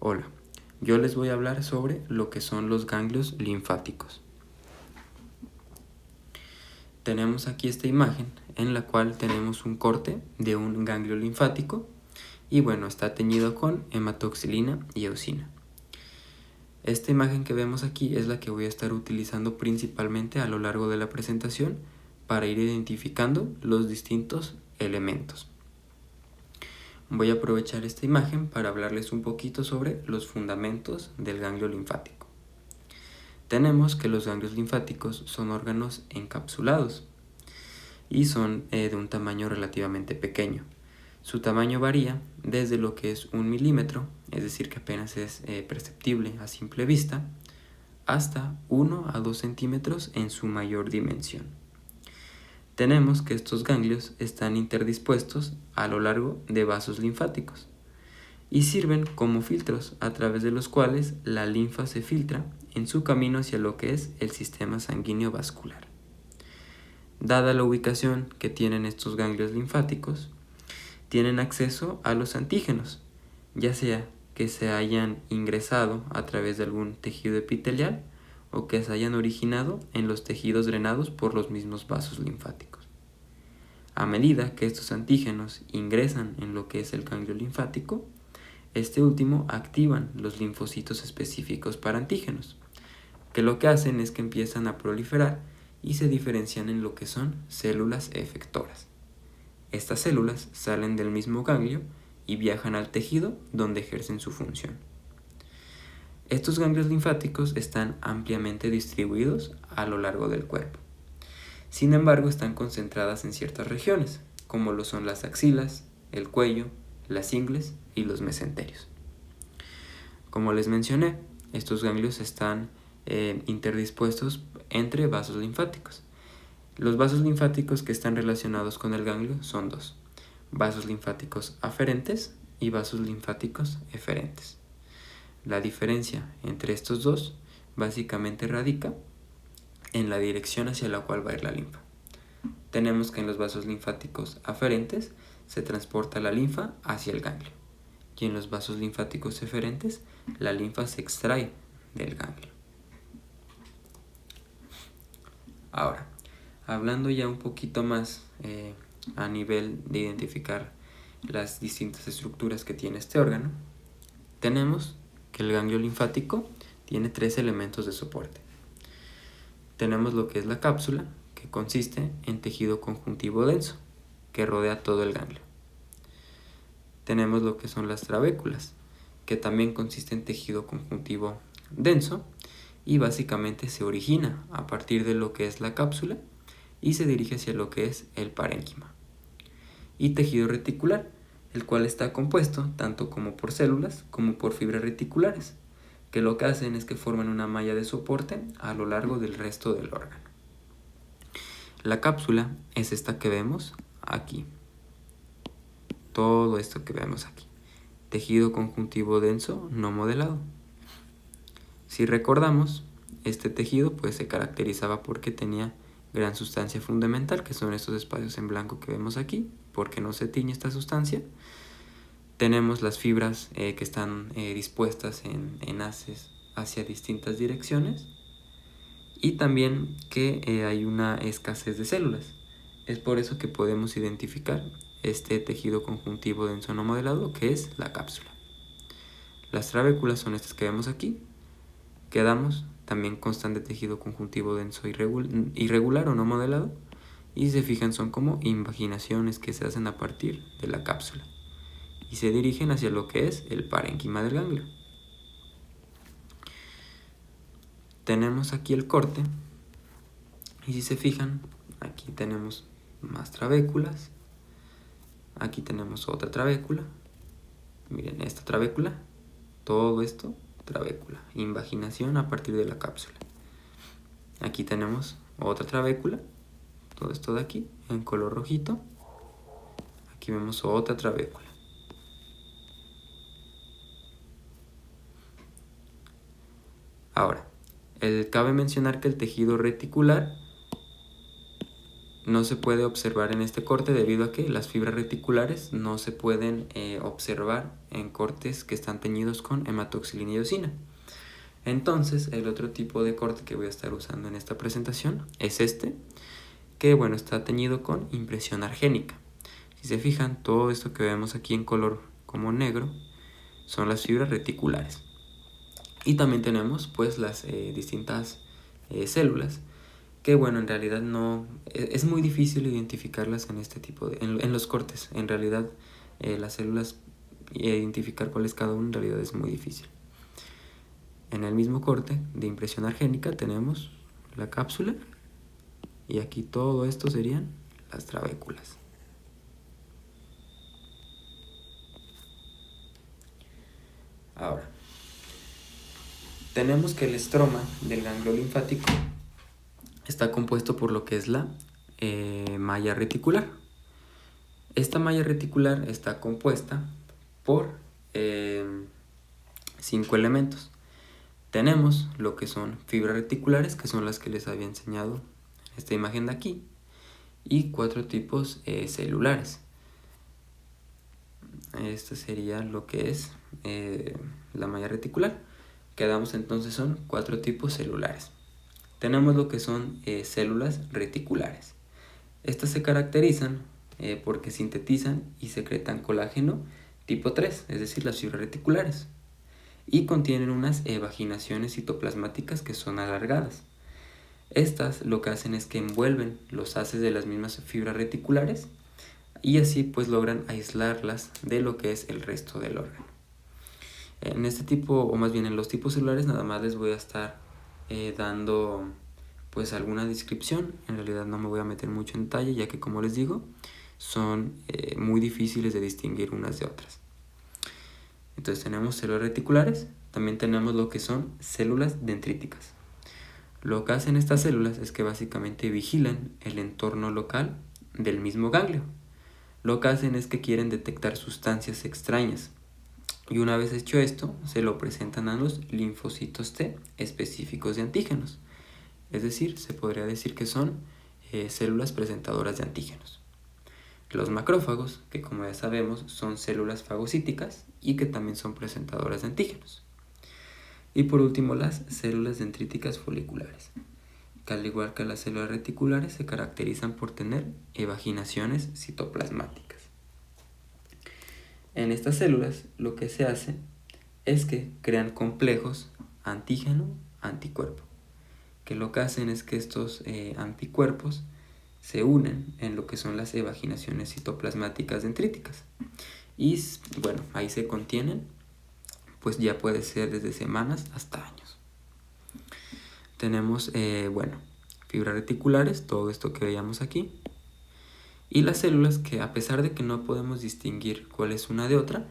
Hola, yo les voy a hablar sobre lo que son los ganglios linfáticos. Tenemos aquí esta imagen en la cual tenemos un corte de un ganglio linfático y bueno, está teñido con hematoxilina y eosina. Esta imagen que vemos aquí es la que voy a estar utilizando principalmente a lo largo de la presentación para ir identificando los distintos elementos. Voy a aprovechar esta imagen para hablarles un poquito sobre los fundamentos del ganglio linfático. Tenemos que los ganglios linfáticos son órganos encapsulados y son de un tamaño relativamente pequeño. Su tamaño varía desde lo que es 1 milímetro, es decir que apenas es perceptible a simple vista, hasta 1 a 2 centímetros en su mayor dimensión. Tenemos que estos ganglios están interdispuestos a lo largo de vasos linfáticos y sirven como filtros a través de los cuales la linfa se filtra en su camino hacia lo que es el sistema sanguíneo vascular. Dada la ubicación que tienen estos ganglios linfáticos, tienen acceso a los antígenos, ya sea que se hayan ingresado a través de algún tejido epitelial o que se hayan originado en los tejidos drenados por los mismos vasos linfáticos. A medida que estos antígenos ingresan en lo que es el ganglio linfático, este último activan los linfocitos específicos para antígenos, que lo que hacen es que empiezan a proliferar y se diferencian en lo que son células efectoras. Estas células salen del mismo ganglio y viajan al tejido donde ejercen su función. Estos ganglios linfáticos están ampliamente distribuidos a lo largo del cuerpo. Sin embargo, están concentradas en ciertas regiones, como lo son las axilas, el cuello, las ingles y los mesenterios. Como les mencioné, estos ganglios están interdispuestos entre vasos linfáticos. Los vasos linfáticos que están relacionados con el ganglio son dos: vasos linfáticos aferentes y vasos linfáticos eferentes. La diferencia entre estos dos básicamente radica en la dirección hacia la cual va a ir la linfa. Tenemos que en los vasos linfáticos aferentes se transporta la linfa hacia el ganglio y en los vasos linfáticos eferentes la linfa se extrae del ganglio. Ahora, hablando ya un poquito más a nivel de identificar las distintas estructuras que tiene este órgano, tenemos que el ganglio linfático tiene 3 elementos de soporte. Tenemos lo que es la cápsula, que consiste en tejido conjuntivo denso, que rodea todo el ganglio. Tenemos lo que son las trabéculas, que también consiste en tejido conjuntivo denso y básicamente se origina a partir de lo que es la cápsula y se dirige hacia lo que es el parénquima. Y tejido reticular, el cual está compuesto tanto como por células como por fibras reticulares, que lo que hacen es que forman una malla de soporte a lo largo del resto del órgano. La cápsula es esta que vemos aquí. Todo esto que vemos aquí. Tejido conjuntivo denso no modelado. Si recordamos, este tejido pues se caracterizaba porque tenía gran sustancia fundamental, que son estos espacios en blanco que vemos aquí, porque no se tiñe esta sustancia. Tenemos las fibras que están dispuestas en haces hacia distintas direcciones y también que hay una escasez de células. Es por eso que podemos identificar este tejido conjuntivo denso no modelado, que es la cápsula. Las trabéculas son estas que vemos aquí. Quedamos, también constan de tejido conjuntivo denso irregular o no modelado, y si se fijan son como invaginaciones que se hacen a partir de la cápsula y se dirigen hacia lo que es el parénquima del ganglio. Tenemos aquí el corte y si se fijan, aquí tenemos más trabéculas, aquí tenemos otra trabécula, miren esta trabécula, todo esto trabécula, invaginación a partir de la cápsula. Aquí tenemos otra trabécula, todo esto de aquí en color rojito. Aquí vemos otra trabécula. Ahora, cabe mencionar que el tejido reticular no se puede observar en este corte debido a que las fibras reticulares no se pueden observar en cortes que están teñidos con hematoxilina y eosina. Entonces, el otro tipo de corte que voy a estar usando en esta presentación es este, que bueno, está teñido con impresión argénica. Si se fijan, todo esto que vemos aquí en color como negro son las fibras reticulares. Y también tenemos pues las distintas células, que bueno, en realidad no es muy difícil identificarlas en este tipo de en los cortes. En realidad las células, identificar cuál es cada una en realidad es muy difícil. En el mismo corte de impresión argénica tenemos la cápsula y aquí todo esto serían las trabéculas. Ahora, tenemos que el estroma del ganglio linfático está compuesto por lo que es la malla reticular. Esta malla reticular está compuesta por 5 elementos. Tenemos lo que son fibras reticulares, que son las que les había enseñado en esta imagen de aquí, y 4 tipos celulares. Esto sería lo que es la malla reticular. Quedamos entonces son 4 tipos celulares. Tenemos lo que son células reticulares. Estas se caracterizan porque sintetizan y secretan colágeno tipo 3, es decir, las fibras reticulares, y contienen unas vaginaciones citoplasmáticas que son alargadas. Estas lo que hacen es que envuelven los haces de las mismas fibras reticulares y así pues logran aislarlas de lo que es el resto del órgano. En este tipo, o más bien en los tipos celulares, nada más les voy a estar dando pues alguna descripción. En realidad no me voy a meter mucho en detalle, ya que como les digo, son muy difíciles de distinguir unas de otras. Entonces tenemos células reticulares, también tenemos lo que son células dendríticas. Lo que hacen estas células es que básicamente vigilan el entorno local del mismo ganglio. Lo que hacen es que quieren detectar sustancias extrañas. Y una vez hecho esto, se lo presentan a los linfocitos T específicos de antígenos. Es decir, se podría decir que son células presentadoras de antígenos. Los macrófagos, que como ya sabemos son células fagocíticas y que también son presentadoras de antígenos. Y por último las células dendríticas foliculares, que al igual que las células reticulares se caracterizan por tener evaginaciones citoplasmáticas. En estas células lo que se hace es que crean complejos antígeno-anticuerpo, que lo que hacen es que estos anticuerpos se unen en lo que son las evaginaciones citoplasmáticas dendríticas. Y bueno, ahí se contienen, pues ya puede ser desde semanas hasta años. Tenemos, fibras reticulares, todo esto que veíamos aquí. Y las células que a pesar de que no podemos distinguir cuál es una de otra,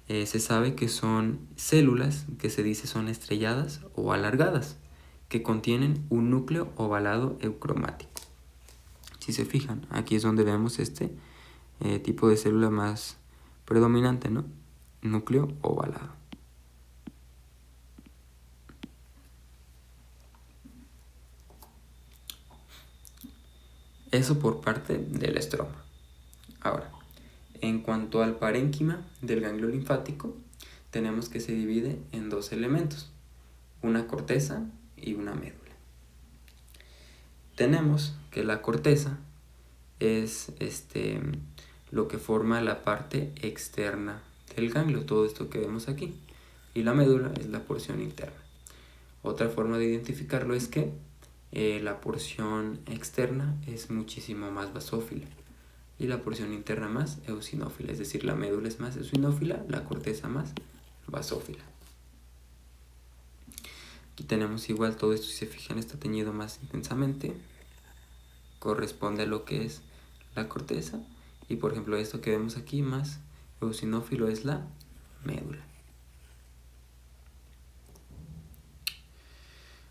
se sabe que son células que se dice son estrelladas o alargadas, que contienen un núcleo ovalado eucromático. Si se fijan, aquí es donde vemos este tipo de célula más predominante, ¿no? Núcleo ovalado. Eso por parte del estroma. Ahora, en cuanto al parénquima del ganglio linfático, tenemos que se divide en 2 elementos, una corteza y una médula. Tenemos que la corteza es lo que forma la parte externa del ganglio, todo esto que vemos aquí, y la médula es la porción interna. Otra forma de identificarlo es que la porción externa es muchísimo más basófila y la porción interna más eosinófila, es decir, la médula es más eosinófila, la corteza más basófila. Aquí tenemos igual todo esto, si se fijan está teñido más intensamente, corresponde a lo que es la corteza, y por ejemplo esto que vemos aquí más eosinófilo es la médula.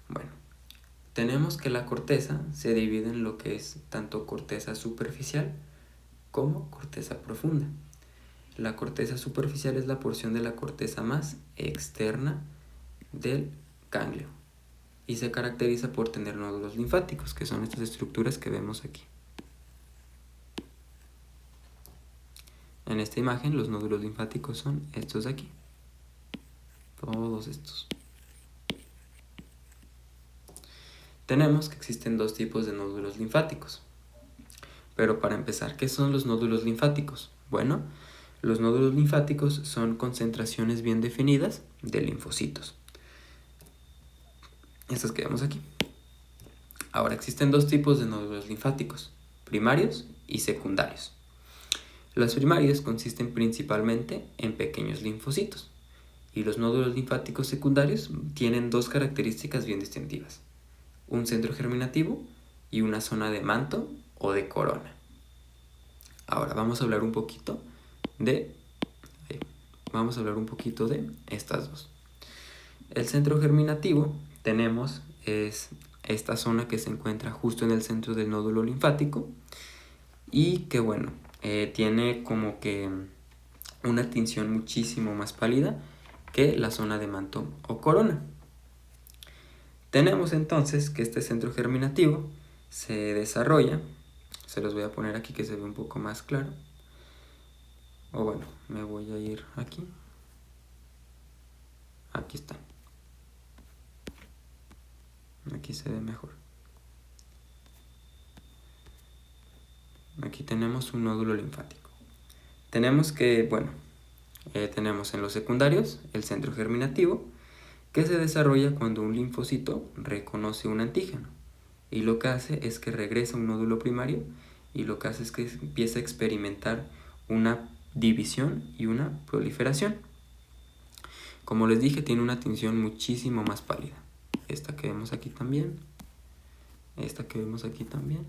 Bueno, tenemos que la corteza se divide en lo que es tanto corteza superficial como corteza profunda. La corteza superficial es la porción de la corteza más externa del ganglio y se caracteriza por tener nódulos linfáticos, que son estas estructuras que vemos aquí. en esta imagen los nódulos linfáticos son estos de aquí. Todos estos. Tenemos que existen dos tipos de nódulos linfáticos. Pero para empezar, ¿qué son los nódulos linfáticos? Bueno, los nódulos linfáticos son concentraciones bien definidas de linfocitos. Estas que vemos aquí. Ahora, existen dos tipos de nódulos linfáticos, primarios y secundarios. Los primarios consisten principalmente en pequeños linfocitos y los nódulos linfáticos secundarios tienen dos características bien distintivas, un centro germinativo y una zona de manto o de corona. Ahora vamos a hablar un poquito de estas dos. El centro germinativo tenemos es esta zona que se encuentra justo en el centro del nódulo linfático y que bueno, tiene como que una tinción muchísimo más pálida que la zona de manto o corona. Tenemos entonces que este centro germinativo se desarrolla, se los voy a poner aquí que se ve un poco más claro, o bueno, me voy a ir aquí está, aquí se ve mejor. Aquí tenemos un nódulo linfático. Tenemos que, bueno, tenemos en los secundarios el centro germinativo que se desarrolla cuando un linfocito reconoce un antígeno y lo que hace es que regresa a un nódulo primario y lo que hace es que empieza a experimentar una división y una proliferación. Como les dije, tiene una tinción muchísimo más pálida. Esta que vemos aquí también, esta que vemos aquí también.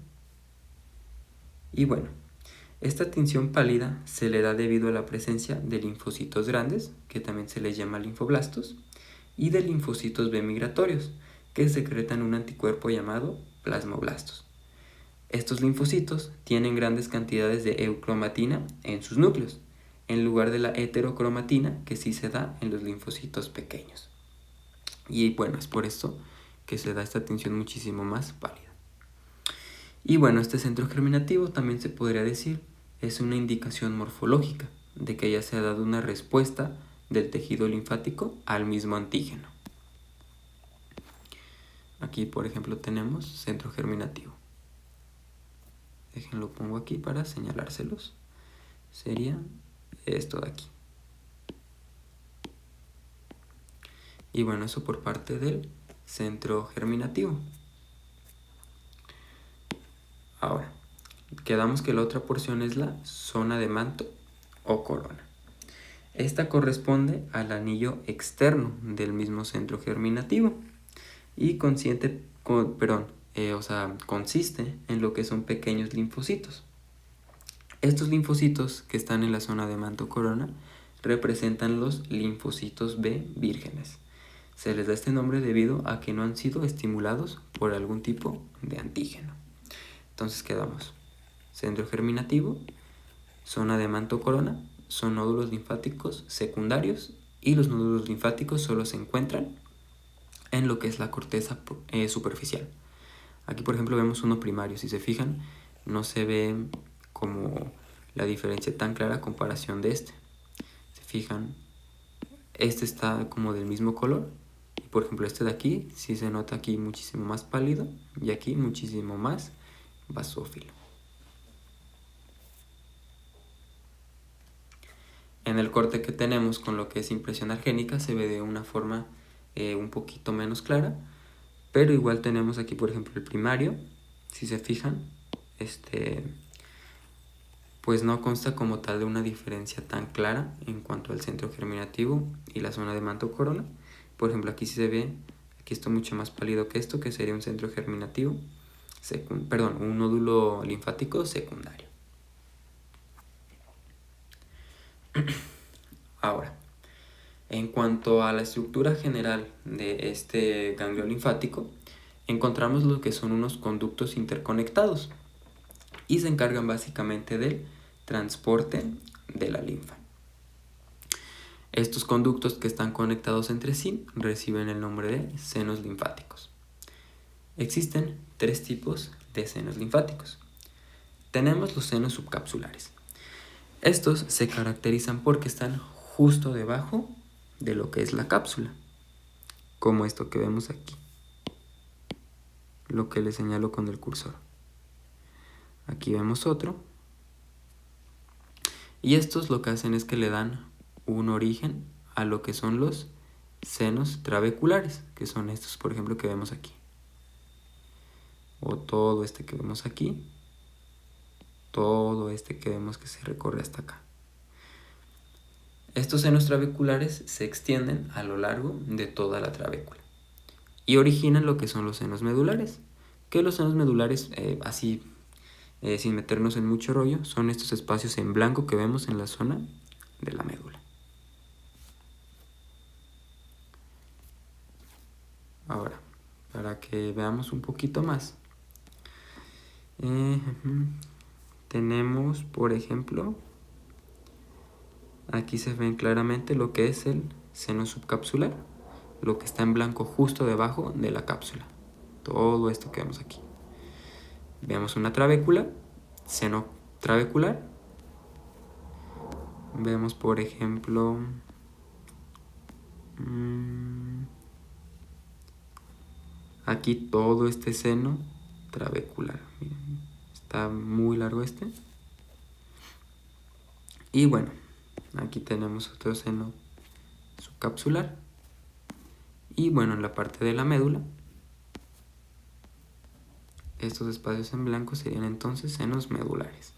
Y bueno, esta tinción pálida se le da debido a la presencia de linfocitos grandes, que también se les llama linfoblastos, y de linfocitos B migratorios, que secretan un anticuerpo llamado plasmoblastos. Estos linfocitos tienen grandes cantidades de eucromatina en sus núcleos, en lugar de la heterocromatina que sí se da en los linfocitos pequeños. Y bueno, es por esto que se da esta tinción muchísimo más pálida. Y bueno, este centro germinativo también se podría decir es una indicación morfológica de que ya se ha dado una respuesta del tejido linfático al mismo antígeno. Aquí, por ejemplo, tenemos centro germinativo. Déjenlo pongo aquí para señalárselos. Sería esto de aquí. Y bueno, eso por parte del centro germinativo. Ahora, quedamos que la otra porción es la zona de manto o corona. Esta corresponde al anillo externo del mismo centro germinativo y consiste en lo que son pequeños linfocitos. Estos linfocitos que están en la zona de manto corona representan los linfocitos B vírgenes. Se les da este nombre debido a que no han sido estimulados por algún tipo de antígeno. Entonces quedamos centro germinativo, zona de manto corona, son nódulos linfáticos secundarios y los nódulos linfáticos solo se encuentran en lo que es la corteza superficial. Aquí por ejemplo vemos uno primario, si se fijan no se ve como la diferencia tan clara a comparación de este. Se fijan, este está como del mismo color y por ejemplo este de aquí sí se nota aquí muchísimo más pálido y aquí muchísimo más basófilo. En el corte que tenemos con lo que es impresión argénica se ve de una forma un poquito menos clara, pero igual tenemos aquí por ejemplo el primario, si se fijan, pues no consta como tal de una diferencia tan clara en cuanto al centro germinativo y la zona de manto corona. Por ejemplo aquí sí se ve, aquí está mucho más pálido que esto, que sería un centro germinativo, un nódulo linfático secundario. Ahora, en cuanto a la estructura general de este ganglio linfático, encontramos lo que son unos conductos interconectados y se encargan básicamente del transporte de la linfa. Estos conductos que están conectados entre sí reciben el nombre de senos linfáticos. Existen tres tipos de senos linfáticos. Tenemos los senos subcapsulares. Estos se caracterizan porque están justo debajo de lo que es la cápsula, como esto que vemos aquí, lo que le señalo con el cursor. Aquí vemos otro, y estos lo que hacen es que le dan un origen a lo que son los senos trabeculares, que son estos, por ejemplo, que vemos aquí, o todo este que vemos aquí, todo este que vemos que se recorre hasta acá. Estos senos trabeculares se extienden a lo largo de toda la trabécula y originan lo que son los senos medulares, que los senos medulares, sin meternos en mucho rollo, son estos espacios en blanco que vemos en la zona de la médula. Ahora, para que veamos un poquito más, tenemos, por ejemplo, aquí se ven claramente lo que es el seno subcapsular, lo que está en blanco justo debajo de la cápsula. Todo esto que vemos aquí. Vemos una trabécula, seno trabecular. Vemos, por ejemplo, aquí todo este seno trabecular. Miren, está muy largo este. Y bueno, aquí tenemos otro seno subcapsular. Y bueno, en la parte de la médula, estos espacios en blanco serían entonces senos medulares.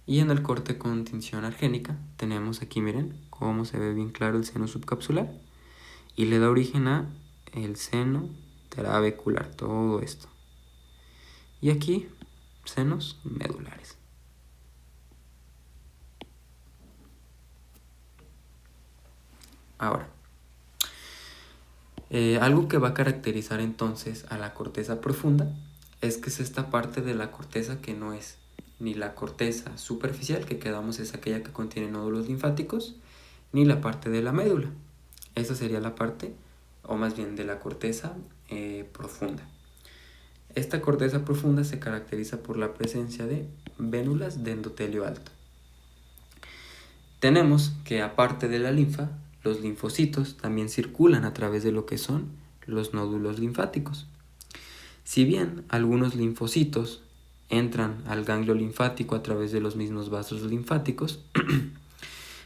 Y en el corte con tinción argénica tenemos aquí, miren, cómo se ve bien claro el seno subcapsular y le da origen a el seno trabecular, todo esto. Y aquí, senos medulares. Ahora, algo que va a caracterizar entonces a la corteza profunda es que es esta parte de la corteza que no es ni la corteza superficial, que quedamos es aquella que contiene nódulos linfáticos, ni la parte de la médula. Esa sería la parte, o más bien de la corteza profunda. Esta corteza profunda se caracteriza por la presencia de vénulas de endotelio alto. Tenemos que aparte de la linfa, los linfocitos también circulan a través de lo que son los nódulos linfáticos. Si bien algunos linfocitos entran al ganglio linfático a través de los mismos vasos linfáticos,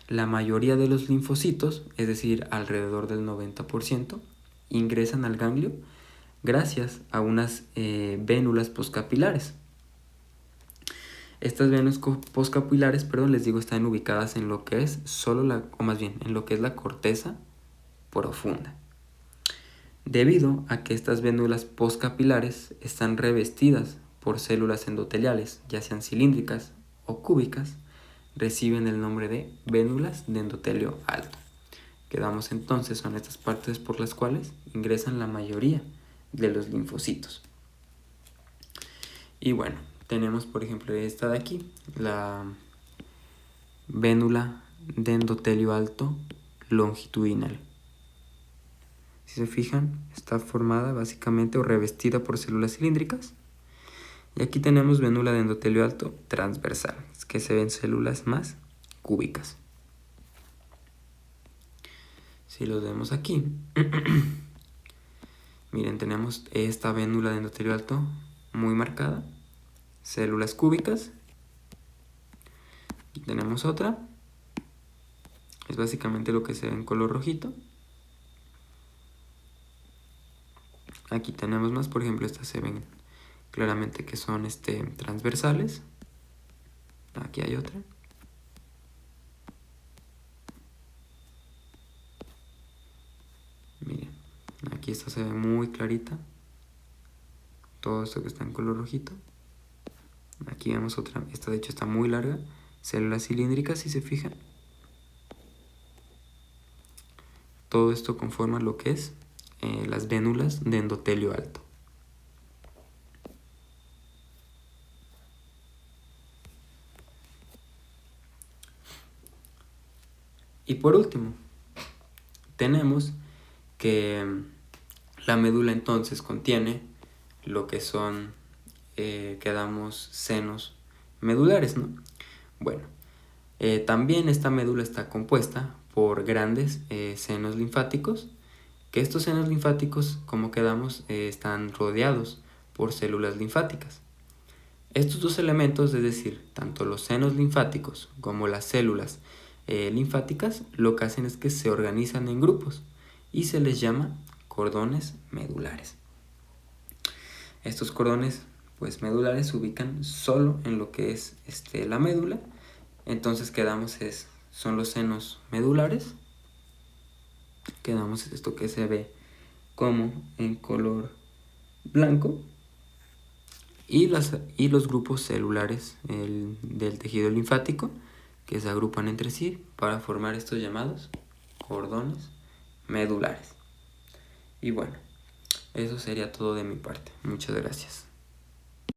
la mayoría de los linfocitos, es decir, alrededor del 90%, ingresan al ganglio gracias a unas vénulas poscapilares. Estas venas poscapilares, les digo, están ubicadas en lo que es en lo que es la corteza profunda. Debido a que estas vénulas poscapilares están revestidas por células endoteliales, ya sean cilíndricas o cúbicas, reciben el nombre de vénulas de endotelio alto. Quedamos entonces, son estas partes por las cuales ingresan la mayoría de los linfocitos. Y bueno, tenemos por ejemplo esta de aquí, la vénula de endotelio alto longitudinal. Si se fijan, está formada básicamente o revestida por células cilíndricas. Y aquí tenemos vénula de endotelio alto transversal, que se ven células más cúbicas. Si los vemos aquí, miren, tenemos esta vénula de endotelio alto muy marcada, células cúbicas. Aquí tenemos otra, es básicamente lo que se ve en color rojito. Aquí tenemos más, por ejemplo, estas se ven claramente que son transversales. Aquí hay otra. Miren, aquí esta se ve muy clarita. Todo esto que está en color rojito. Aquí vemos otra, esta de hecho está muy larga. Células cilíndricas, si se fijan. Todo esto conforma lo que es las vénulas de endotelio alto. Y por último, tenemos que La médula entonces contiene lo que son, quedamos senos medulares, ¿no? Bueno, también esta médula está compuesta por grandes senos linfáticos, que estos senos linfáticos, como quedamos, están rodeados por células linfáticas. Estos dos elementos, es decir, tanto los senos linfáticos como las células linfáticas, lo que hacen es que se organizan en grupos y se les llama cordones medulares. Estos cordones medulares se ubican solo en lo que es la médula. Entonces quedamos son los senos medulares. Quedamos esto que se ve como en color blanco. Y los grupos celulares del tejido linfático que se agrupan entre sí para formar estos llamados cordones medulares. Y bueno, eso sería todo de mi parte. Muchas gracias.